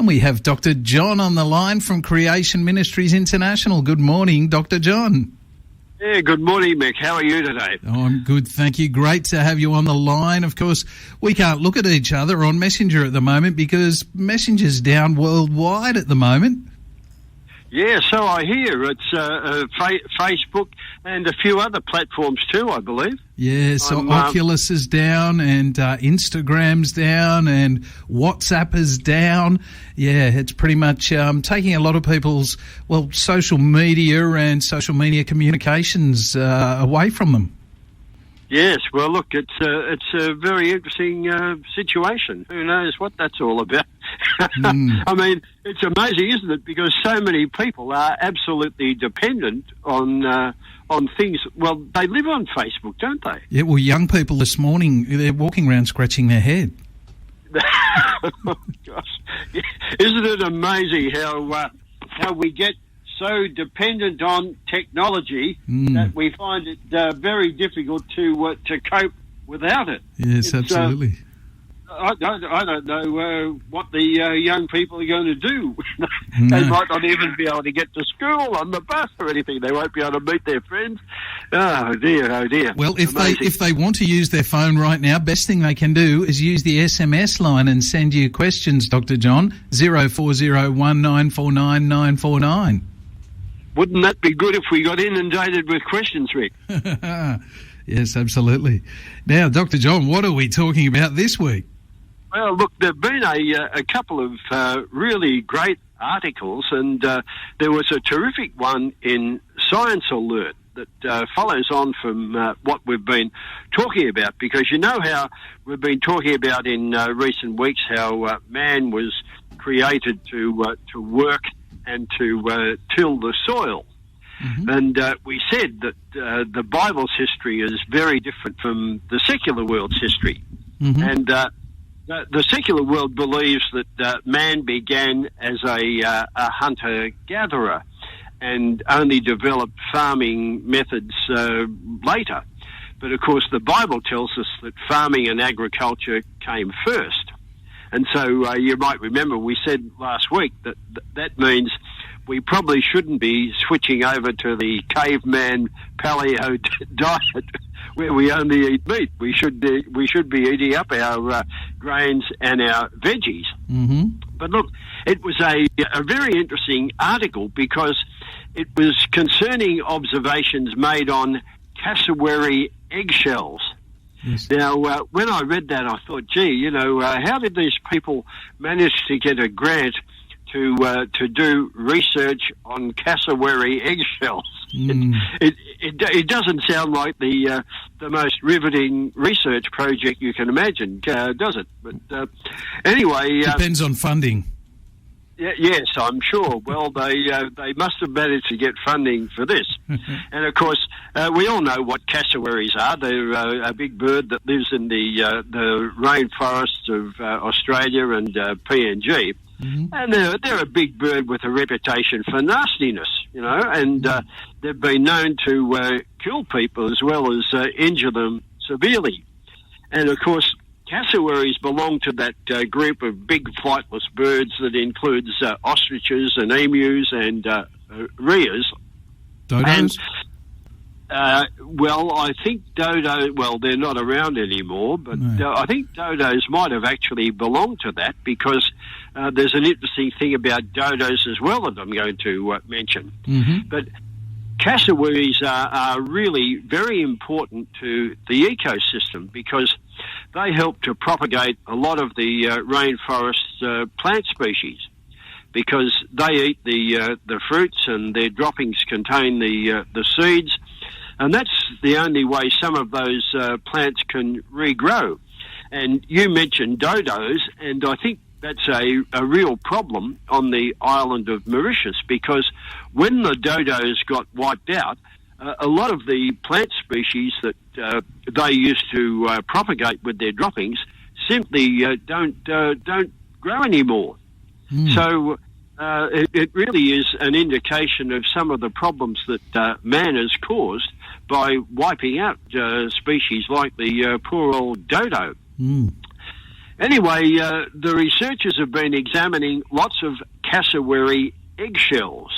And we have Dr. John on the line from Creation Ministries International. Good morning, Dr. John. Yeah, good morning, Mick. How are you today? Oh, I'm good, thank you. Great to have you on the line. Of course, we can't look at each other on Messenger at the moment because Messenger's down worldwide at the moment. Yeah, so I hear. It's Facebook and a few other platforms too, I believe. Yeah, so Oculus is down and Instagram's down and WhatsApp is down. Yeah, it's pretty much taking a lot of people's, social media and social media communications away from them. Yes, well, look, it's a very interesting situation. Who knows what that's all about? I mean, it's amazing, isn't it? Because so many people are absolutely dependent on things. Well, they live on Facebook, don't they? Yeah, well, young people this morning, they're walking around scratching their head. Oh, gosh. Isn't it amazing how we get so dependent on technology that we find it very difficult to cope without it? Yes, absolutely. I don't know what the young people are going to do. They might not even be able to get to school on the bus or anything. They won't be able to meet their friends. Oh dear. Well, if they want to use their phone right now, best thing they can do is use the SMS line and send you questions, Dr. John, 0401949949. Wouldn't that be good if we got inundated with questions, Rick? Yes, absolutely. Now, Dr. John, what are we talking about this week? Well, look, there have been a couple of really great articles, and there was a terrific one in Science Alert that follows on from what we've been talking about, because you know how we've been talking about in recent weeks how man was created to work and to till the soil. Mm-hmm. And we said that the Bible's history is very different from the secular world's history. Mm-hmm. And the secular world believes that man began as a hunter-gatherer and only developed farming methods later. But, of course, the Bible tells us that farming and agriculture came first. And so you might remember we said last week that means we probably shouldn't be switching over to the caveman paleo diet where we only eat meat. We should be eating up our grains and our veggies. Mm-hmm. But look, it was a very interesting article because it was concerning observations made on cassowary eggshells. Yes. Now, when I read that, I thought, gee, how did these people manage to get a grant to do research on cassowary eggshells? It doesn't sound like the most riveting research project you can imagine, does it? But anyway, depends on funding. Yes, I'm sure. Well, they must have managed to get funding for this. And, of course, we all know what cassowaries are. They're a big bird that lives in the rainforests of Australia and PNG. Mm-hmm. And they're a big bird with a reputation for nastiness, and they've been known to kill people as well as injure them severely. And, of course, cassowaries belong to that group of big flightless birds that includes ostriches and emus and rheas. Dodos? And, I think they're not around anymore, but no. I think dodos might have actually belonged to that because there's an interesting thing about dodos as well that I'm going to mention. Mm-hmm. But cassowaries are really very important to the ecosystem because they help to propagate a lot of the rainforest plant species because they eat the fruits and their droppings contain the seeds, and that's the only way some of those plants can regrow. And you mentioned dodos, and I think that's a real problem on the island of Mauritius because when the dodos got wiped out, a lot of the plant species that they used to propagate with their droppings simply don't grow anymore. So it really is an indication of some of the problems that man has caused by wiping out species like the poor old dodo. Anyway, the researchers have been examining lots of cassowary eggshells.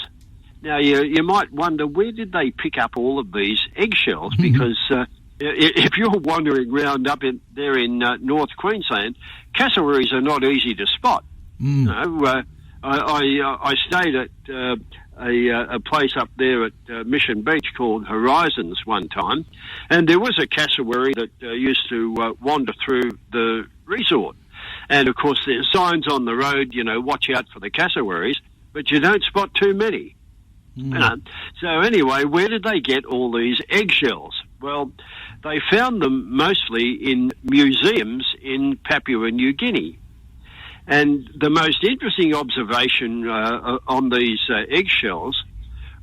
Now, you might wonder, where did they pick up all of these eggshells? Because if you're wandering around up there in North Queensland, cassowaries are not easy to spot. I stayed at a place up there at Mission Beach called Horizons one time, and there was a cassowary that used to wander through the resort. And, of course, there's signs on the road, watch out for the cassowaries, but you don't spot too many. So anyway, where did they get all these eggshells? Well, they found them mostly in museums in Papua New Guinea. And the most interesting observation on these eggshells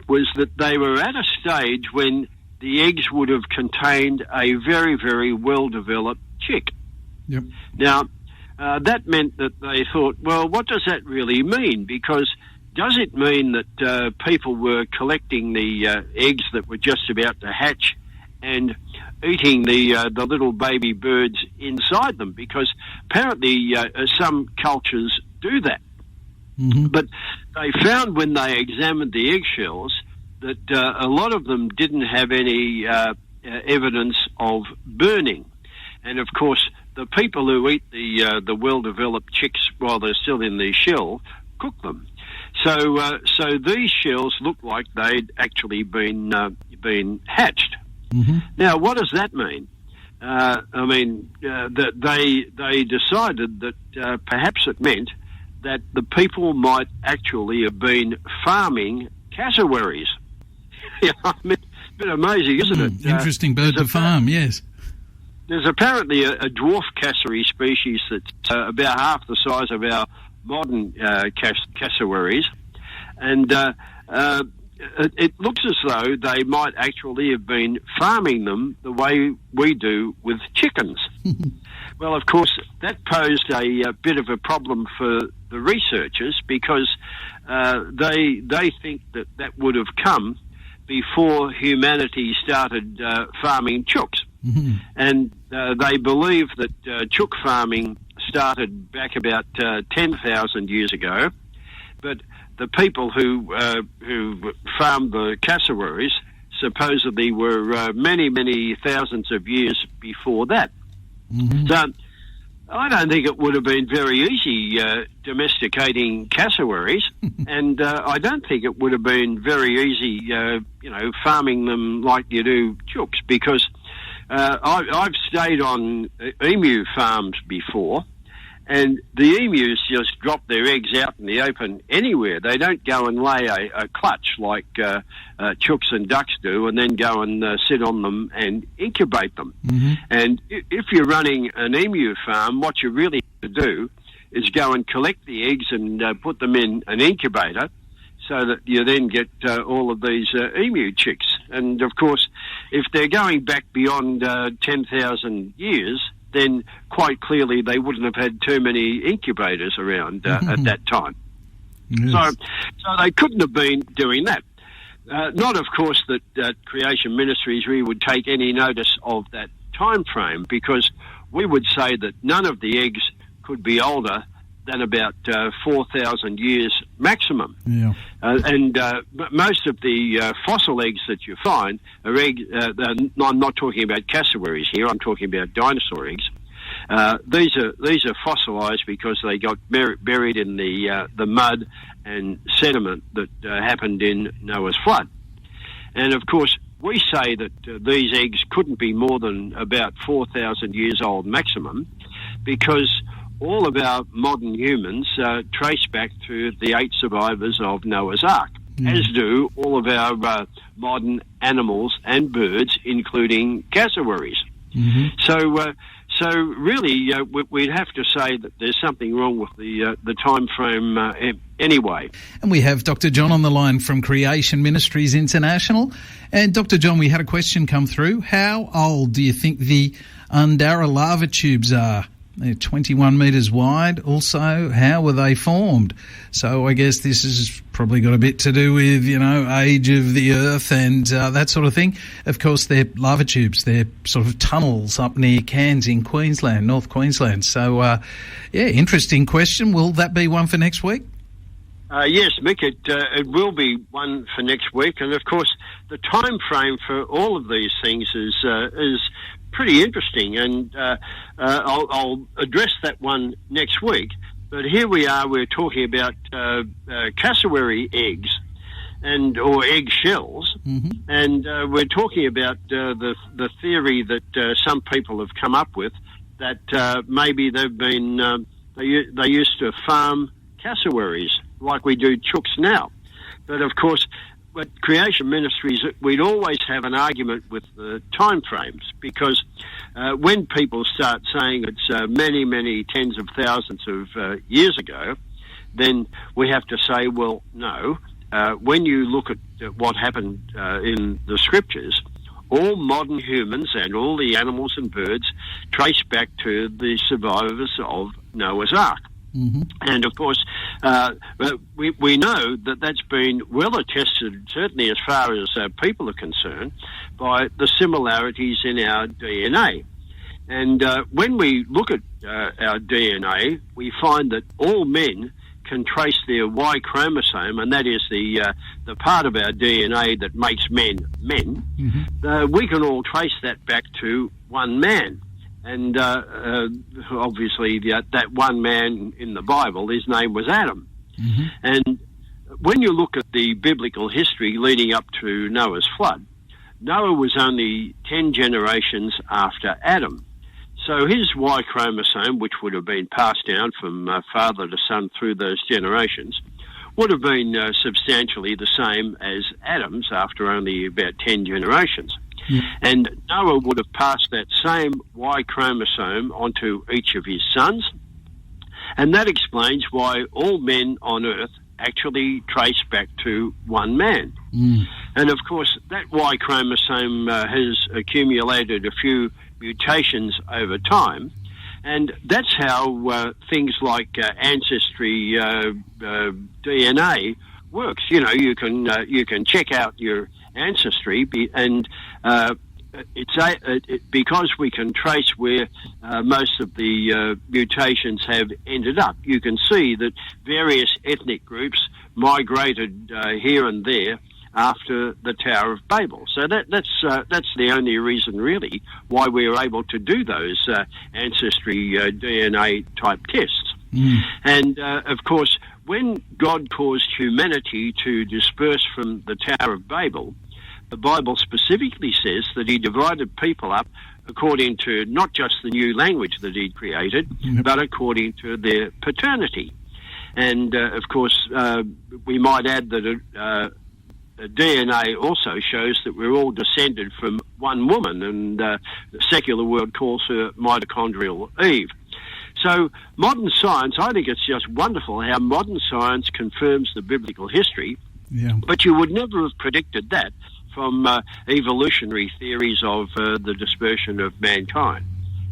was that they were at a stage when the eggs would have contained a very, very well-developed chick. Yep. Now, that meant that they thought, well, what does that really mean? Because does it mean that people were collecting the eggs that were just about to hatch and eating the little baby birds inside them? Because apparently some cultures do that. But they found when they examined the eggshells that a lot of them didn't have any evidence of burning. And, of course, the people who eat the well-developed chicks while they're still in the shell cook them. So these shells look like they'd actually been hatched. Now, what does that mean? That they decided that perhaps it meant that the people might actually have been farming cassowaries. It's a bit amazing, isn't it? Interesting bird to farm, yes. There's apparently a dwarf cassowary species that's about half the size of our modern cassowaries, and it looks as though they might actually have been farming them the way we do with chickens. Well, of course, that posed a bit of a problem for the researchers because they think that would have come before humanity started farming chooks. And they believe that chook farming started back about 10,000 years ago, but the people who farmed the cassowaries supposedly were many, many thousands of years before that. So I don't think it would have been very easy domesticating cassowaries, and I don't think it would have been very easy, farming them like you do chooks, because I've stayed on emu farms before, and the emus just drop their eggs out in the open anywhere. They don't go and lay a clutch like chooks and ducks do and then go and sit on them and incubate them. And if you're running an emu farm, what you really have to do is go and collect the eggs and put them in an incubator so that you then get all of these emu chicks. And, of course, if they're going back beyond 10,000 years, then quite clearly they wouldn't have had too many incubators around at that time. Yes. So they couldn't have been doing that. Not, of course, that Creation Ministries, we would take any notice of that time frame, because we would say that none of the eggs could be older than about 4,000 years maximum. Yeah. And most of the fossil eggs that you find are eggs. I'm not talking about cassowaries here. I'm talking about dinosaur eggs. These are fossilized because they got buried in the mud and sediment that happened in Noah's flood. And of course, we say that these eggs couldn't be more than about 4,000 years old maximum, because all of our modern humans trace back to the 8 survivors of Noah's Ark, as do all of our modern animals and birds, including cassowaries. So really, we'd have to say that there's something wrong with the time frame anyway. And we have Dr. John on the line from Creation Ministries International. And Dr. John, we had a question come through. How old do you think the Undara lava tubes are? They're 21 metres wide. Also, how were they formed? So I guess this has probably got a bit to do with, age of the Earth and that sort of thing. Of course, they're lava tubes. They're sort of tunnels up near Cairns in Queensland, North Queensland. So, interesting question. Will that be one for next week? Yes, Mick, it will be one for next week. And, of course, the time frame for all of these things is pretty interesting, and I'll address that one next week. But here we are, we're talking about cassowary eggs or egg shells, and we're talking about the theory that some people have come up with, that maybe they've been they used to farm cassowaries like we do chooks now. But of course, at Creation Ministries, we'd always have an argument with the time frames, because when people start saying it's many, many tens of thousands of years ago, then we have to say, well, no. When you look at what happened in the scriptures, all modern humans and all the animals and birds trace back to the survivors of Noah's Ark. And, of course, we know that that's been well attested, certainly as far as people are concerned, by the similarities in our DNA. And when we look at our DNA, we find that all men can trace their Y chromosome, and that is the part of our DNA that makes men men. We can all trace that back to one man. And obviously that one man in the Bible, his name was Adam. And when you look at the biblical history leading up to Noah's flood, Noah was only 10 generations after Adam. So his Y chromosome, which would have been passed down from father to son through those generations, would have been substantially the same as Adam's after only about 10 generations. And Noah would have passed that same Y chromosome onto each of his sons, and that explains why all men on earth actually trace back to one man. And of course, that Y chromosome has accumulated a few mutations over time, and that's how things like ancestry DNA works. You can check out your ancestry, and because we can trace where most of the mutations have ended up. You can see that various ethnic groups migrated here and there after the Tower of Babel. So that's the only reason, really, why we were able to do those ancestry DNA type tests. And of course, when God caused humanity to disperse from the Tower of Babel, the Bible specifically says that he divided people up according to not just the new language that he'd created, but according to their paternity. And, of course, we might add that DNA also shows that we're all descended from one woman, and the secular world calls her mitochondrial Eve. So modern science, I think it's just wonderful how modern science confirms the biblical history, but you would never have predicted that from evolutionary theories of the dispersion of mankind.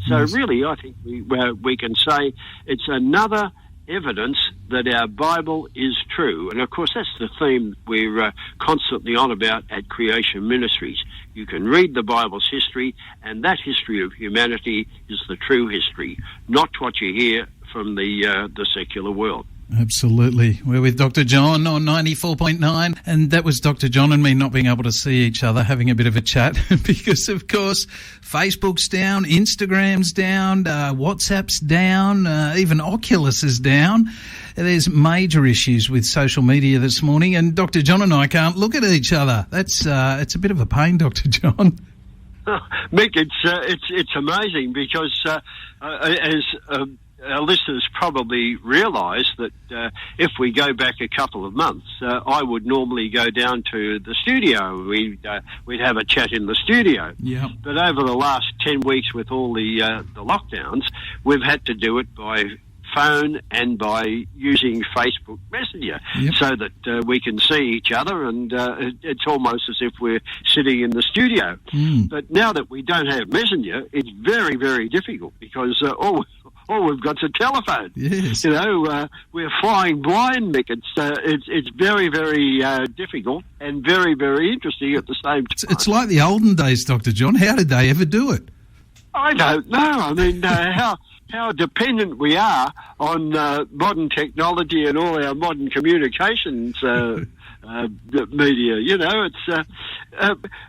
So really, I think we can say it's another evidence that our Bible is true. And of course, that's the theme we're constantly on about at Creation Ministries. You can read the Bible's history, and that history of humanity is the true history, not what you hear from the secular world. Absolutely. We're with Dr. John on 94.9, and that was Dr. John and me not being able to see each other, having a bit of a chat, because, of course, Facebook's down, Instagram's down, WhatsApp's down, even Oculus is down. There's major issues with social media this morning, and Dr. John and I can't look at each other. That's it's a bit of a pain, Dr. John. Mick, it's amazing because as our listeners probably realise that if we go back a couple of months, I would normally go down to the studio. We'd have a chat in the studio. Yeah. But over the last 10 weeks with all the lockdowns, we've had to do it by phone and by using Facebook Messenger, so that we can see each other, and it's almost as if we're sitting in the studio. But now that we don't have Messenger, it's very, very difficult, because all we've got's a telephone. Yes. We're flying blind, Mick. It's very, very difficult and very, very interesting at the same time. It's like the olden days, Dr. John. How did they ever do it? I don't know. I mean, how dependent we are on modern technology and all our modern communications media. It's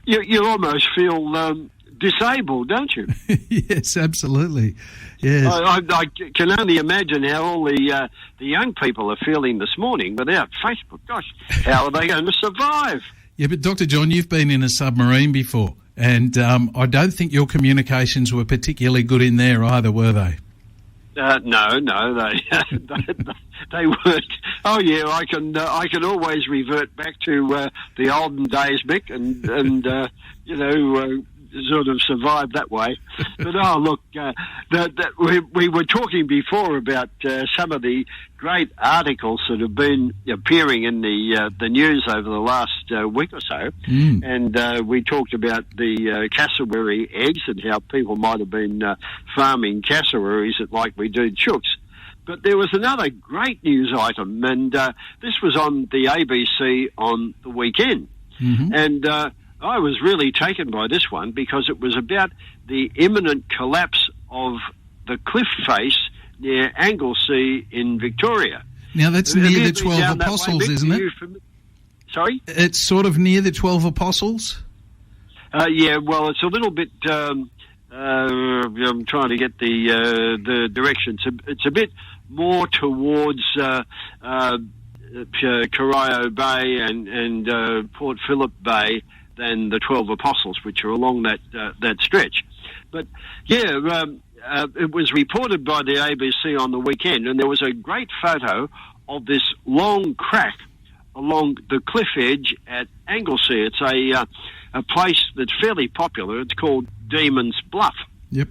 you almost feel disabled, don't you? Yes, absolutely. Yes. I can only imagine how all the young people are feeling this morning without Facebook. Gosh, how are they going to survive? Yeah, but Dr. John, you've been in a submarine before, and I don't think your communications were particularly good in there either, were they? No, they weren't. Oh yeah, I can always revert back to the olden days, Mick, and sort of survive that way. But look, we were talking before about some of the great articles that have been appearing in the news over the last week or so, and we talked about the cassowary eggs and how people might have been farming cassowaries like we do chooks. But there was another great news item, and this was on the ABC on the weekend, and I was really taken by this one because it was about the imminent collapse of the cliff face near Anglesea in Victoria. Now, that's near the 12 Apostles, isn't it? Sorry? It's sort of near the 12 Apostles? Yeah, well, it's a little bit... I'm trying to get the direction. It's a bit more towards Corio Bay and Port Phillip Bay than the 12 Apostles, which are along that stretch. But, yeah, it was reported by the ABC on the weekend, and there was a great photo of this long crack along the cliff edge at Anglesea. It's a place that's fairly popular. It's called Demon's Bluff. Yep.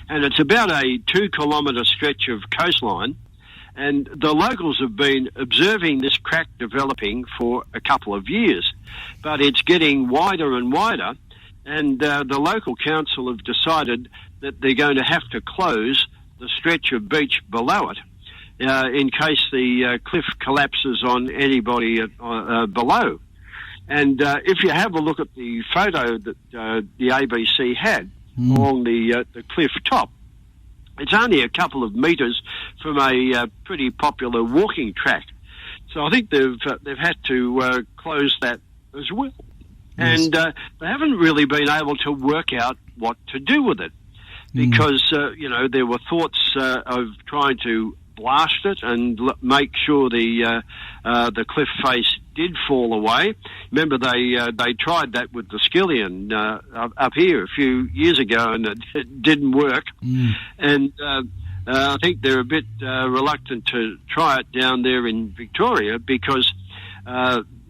And it's about a 2-kilometre stretch of coastline, and the locals have been observing this crack developing for a couple of years. But it's getting wider and wider, and the local council have decided that they're going to have to close the stretch of beach below it in case the cliff collapses on anybody below. And if you have a look at the photo that the ABC had along the cliff top, it's only a couple of metres from a pretty popular walking track. So I think they've had to close that as well. Yes. And they haven't really been able to work out what to do with it because, there were thoughts of trying to blast it and make sure the cliff face did fall away. Remember, they tried that with the Skillion up here a few years ago, and it didn't work. And I think they're a bit reluctant to try it down there in Victoria because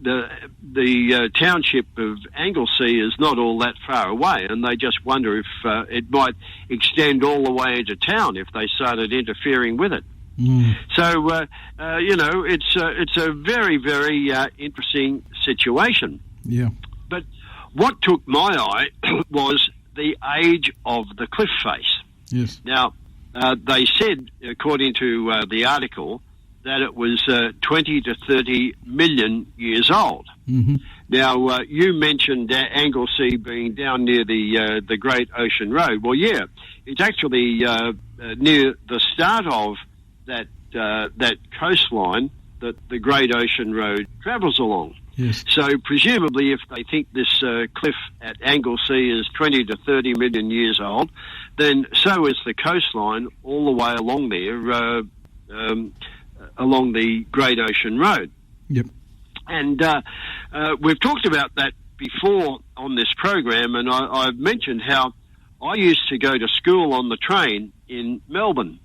the township of Anglesea is not all that far away, and they just wonder if it might extend all the way into town if they started interfering with it. So, it's a very, very interesting situation. Yeah. But what took my eye was the age of the cliff face. Yes. Now, they said, according to the article, that it was 20 to 30 million years old. Now, you mentioned Anglesea being down near the Great Ocean Road. Well, yeah, it's actually near the start of that coastline that the Great Ocean Road travels along. Yes. So presumably if they think this cliff at Anglesea is 20 to 30 million years old, then so is the coastline all the way along there, along the Great Ocean Road. Yep. And we've talked about that before on this program, and I've mentioned how I used to go to school on the train in Melbourne.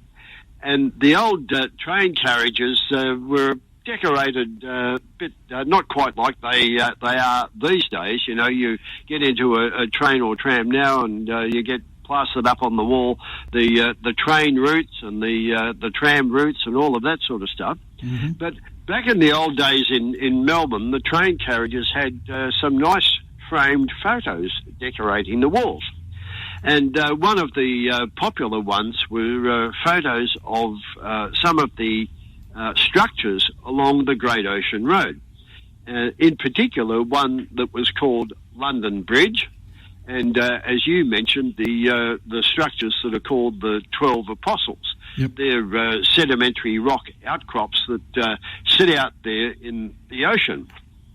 And the old train carriages were decorated a bit, not quite like they are these days. You know, you get into a train or tram now, and you get plastered up on the wall the train routes and the tram routes and all of that sort of stuff. But back in the old days in Melbourne, the train carriages had some nice framed photos decorating the walls. And one of the popular ones were photos of some of the structures along the Great Ocean Road. In particular, one that was called London Bridge, and as you mentioned, the structures that are called the 12 Apostles. Yep. They're sedimentary rock outcrops that sit out there in the ocean.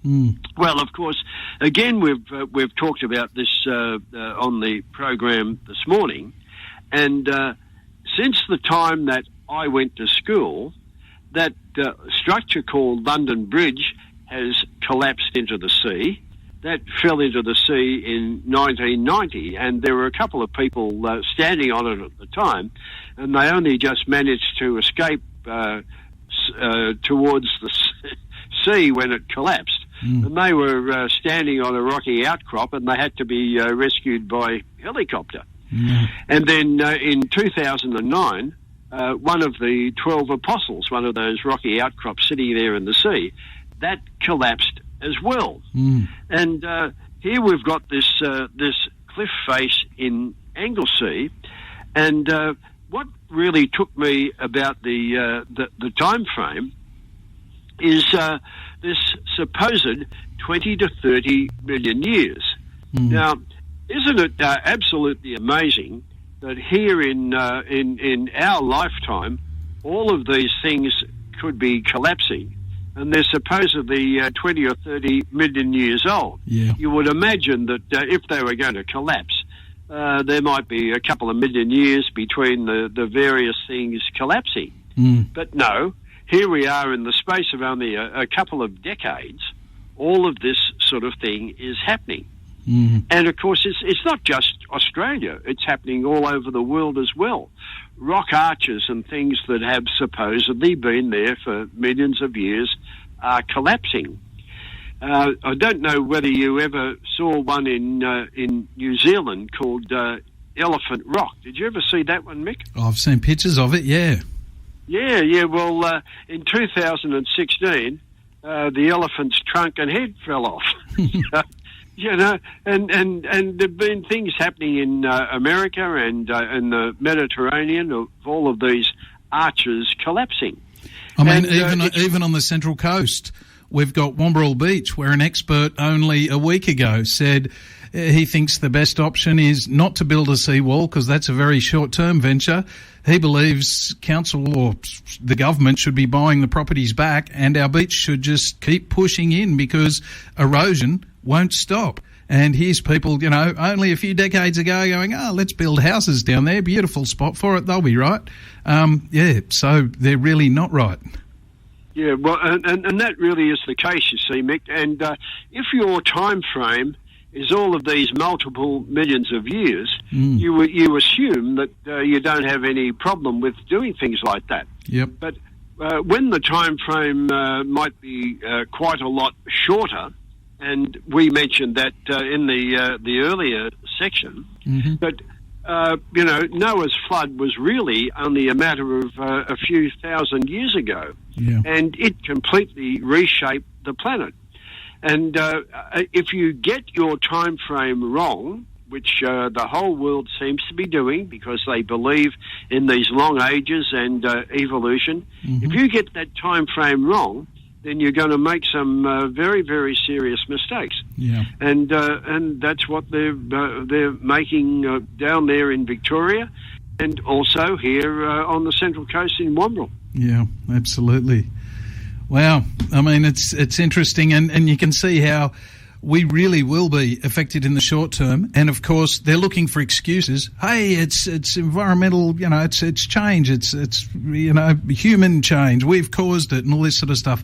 Mm. Well, of course, again, we've talked about this on the program this morning, and since the time that I went to school, that structure called London Bridge has collapsed into the sea. That fell into the sea in 1990, and there were a couple of people standing on it at the time, and they only just managed to escape towards the sea when it collapsed. Mm. And they were standing on a rocky outcrop, and they had to be rescued by helicopter. Mm. And then in 2009, one of the 12 Apostles, one of those rocky outcrops sitting there in the sea, that collapsed as well. Mm. And here we've got this cliff face in Anglesea, and what really took me about the time frame is this supposed 20 to 30 million years. Mm. Now, isn't it absolutely amazing that here in our lifetime, all of these things could be collapsing, and they're supposedly 20 or 30 million years old. Yeah. You would imagine that if they were going to collapse, there might be a couple of million years between the various things collapsing. Mm. But no, here we are in the space of only a couple of decades, all of this sort of thing is happening. Mm. And, of course, it's not just Australia. It's happening all over the world as well. Rock arches and things that have supposedly been there for millions of years are collapsing. I don't know whether you ever saw one in New Zealand called Elephant Rock. Did you ever see that one, Mick? I've seen pictures of it, yeah. Yeah. Well, in 2016, the elephant's trunk and head fell off. You know, and there've been things happening in America and in the Mediterranean of all of these arches collapsing. I mean, even on the Central Coast, we've got Womberall Beach, where an expert only a week ago said he thinks the best option is not to build a seawall because that's a very short-term venture. He believes council or the government should be buying the properties back, and our beach should just keep pushing in because erosion won't stop. And here's people, you know, only a few decades ago going, let's build houses down there. Beautiful spot for it. They'll be right. So they're really not right. Yeah, well, and that really is the case, you see, Mick. And if your time frame is all of these multiple millions of years, you assume that you don't have any problem with doing things like that. Yep. But when the time frame might be quite a lot shorter, and we mentioned that in the earlier section, but Noah's flood was really only a matter of a few thousand years ago, and it completely reshaped the planet. And if you get your time frame wrong, which the whole world seems to be doing because they believe in these long ages and evolution, if you get that time frame wrong, then you're going to make some very, very serious mistakes. Yeah. And that's what they're making down there in Victoria, and also here on the Central Coast in Womberall. Yeah, absolutely. Wow. I mean, it's interesting, and you can see how we really will be affected in the short term. And of course, they're looking for excuses. Hey, it's environmental, it's change. It's human change. We've caused it and all this sort of stuff.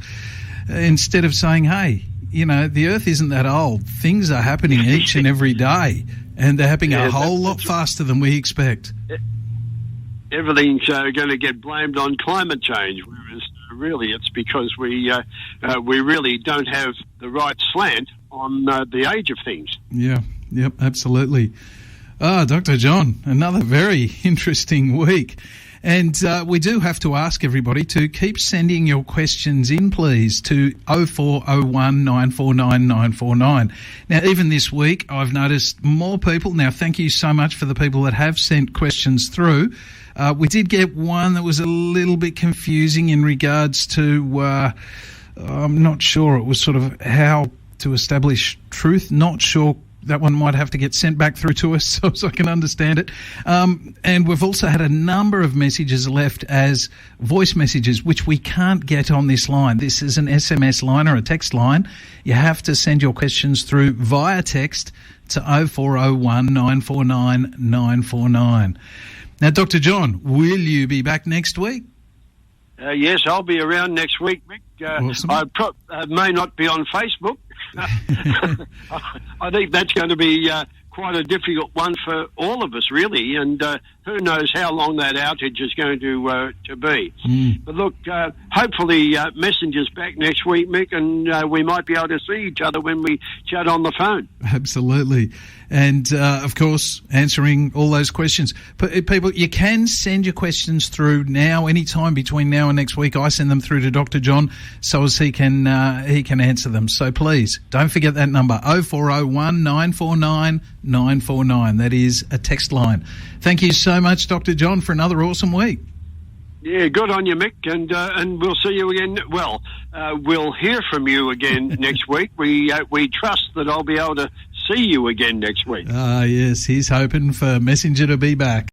Instead of saying, hey, the earth isn't that old. Things are happening each and every day, and they're happening a whole lot faster than we expect. Everything's going to get blamed on climate change, whereas really it's because we really don't have the right slant on the age of things. Yeah, yep, absolutely. Dr. John, another very interesting week. And we do have to ask everybody to keep sending your questions in, please, to 0401 949 949. Now, even this week, I've noticed more people. Now, thank you so much for the people that have sent questions through. We did get one that was a little bit confusing in regards to, I'm not sure, it was sort of how to establish truth. Not sure. That one might have to get sent back through to us so I can understand it. And we've also had a number of messages left as voice messages, which we can't get on this line. This is an SMS line or a text line. You have to send your questions through via text to 0401 949 949. Now, Dr. John, will you be back next week? Yes, I'll be around next week, Mick. Awesome. I may not be on Facebook. I think that's going to be quite a difficult one for all of us, really, and who knows how long that outage is going to be. But look, hopefully Messenger's back next week, Mick, and we might be able to see each other when we chat on the phone. Absolutely. And, of course, answering all those questions. People, you can send your questions through now, anytime between now and next week. I send them through to Dr. John so as he can answer them. So please, don't forget that number, 0401 949 949. That is a text line. Thank you so much, Dr. John, for another awesome week. Yeah, good on you, Mick, and we'll see you again. Well, we'll hear from you again next week. We trust that I'll be able to see you again next week. Yes, he's hoping for Messenger to be back.